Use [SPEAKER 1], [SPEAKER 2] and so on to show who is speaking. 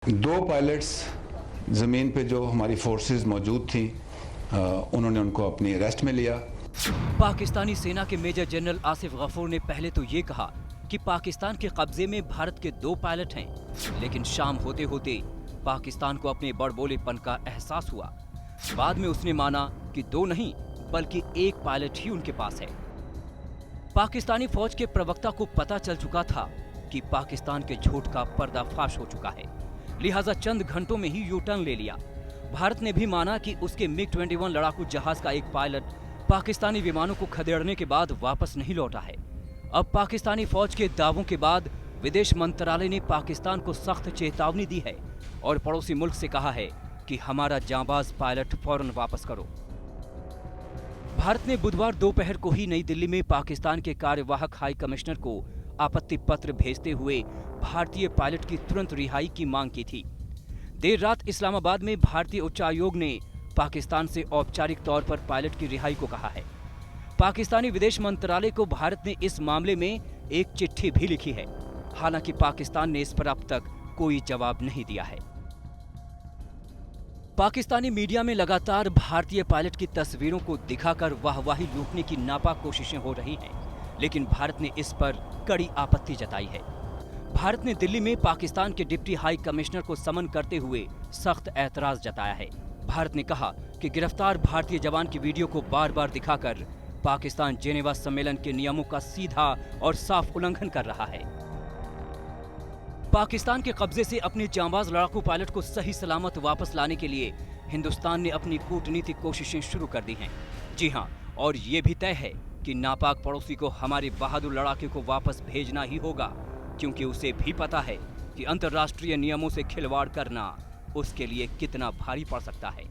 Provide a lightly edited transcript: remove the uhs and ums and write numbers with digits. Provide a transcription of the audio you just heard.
[SPEAKER 1] दो पायलट्स ज़मीन पे जो हमारी फोर्सेस मौजूद थी, उन्होंने उनको अपनी अरेस्ट में लिया।
[SPEAKER 2] पाकिस्तानी सेना के मेजर जनरल आसिफ गफूर ने पहले तो ये कहा कि पाकिस्तान के कब्जे में भारत के 2 पायलट हैं, लेकिन शाम होते होते पाकिस्तान को अपने बड़बोलेपन का एहसास हुआ। बाद में उसने माना कि 2 नहीं बल्कि 1 पायलट ही उनके पास है। पाकिस्तानी फौज के प्रवक्ता को पता चल चुका था कि पाकिस्तान के झूठ का पर्दाफाश हो चुका है, लिहाजा चंद घंटों में ही यू टर्न ले लिया। भारत ने भी माना कि उसके MiG-21 लड़ाकू जहाज का एक पायलट पाकिस्तानी विमानों को खदेड़ने के बाद वापस नहीं लौटा है। अब पाकिस्तानी फौज के दावों के बाद विदेश मंत्रालय ने पाकिस्तान को सख्त चेतावनी दी है और पड़ोसी मुल्क से कहा है कि हमारा जांबाज पायलट फौरन वापस करो। भारत ने बुधवार दोपहर को ही नई दिल्ली में पाकिस्तान के कार्यवाहक हाई कमिश्नर को आपत्ति पत्र भेजते हुए भारतीय पायलट की तुरंत रिहाई की मांग की थी। देर रात इस्लामाबाद में भारतीय उच्चायोग ने पाकिस्तान से औपचारिक तौर पर पायलट की रिहाई को कहा है। पाकिस्तानी विदेश मंत्रालय को भारत ने इस मामले में एक चिट्ठी भी लिखी है, हालांकि पाकिस्तान ने इस पर अब तक कोई जवाब नहीं दिया है। पाकिस्तानी मीडिया में लगातार भारतीय पायलट की तस्वीरों को दिखाकर वाहवाही लूटने की नापाक कोशिशें हो रही हैं, लेकिन भारत ने इस पर कड़ी आपत्ति जताई है। भारत ने दिल्ली में पाकिस्तान के डिप्टी हाई कमिश्नर को समन करते हुए सख्त ऐतराज जताया है। भारत ने कहा कि गिरफ्तार भारतीय जवान की वीडियो को बार बार दिखाकर पाकिस्तान जेनेवा सम्मेलन के नियमों का सीधा और साफ उल्लंघन कर रहा है। पाकिस्तान के कब्जे से अपने जांबाज लड़ाकू पायलट को सही सलामत वापस लाने के लिए हिंदुस्तान ने अपनी कूटनीतिक कोशिशें शुरू कर दी हैं। जी हां, और ये भी तय है कि नापाक पड़ोसी को हमारे बहादुर लड़ाके को वापस भेजना ही होगा, क्योंकि उसे भी पता है कि अंतर्राष्ट्रीय नियमों से खिलवाड़ करना उसके लिए कितना भारी पड़ सकता है।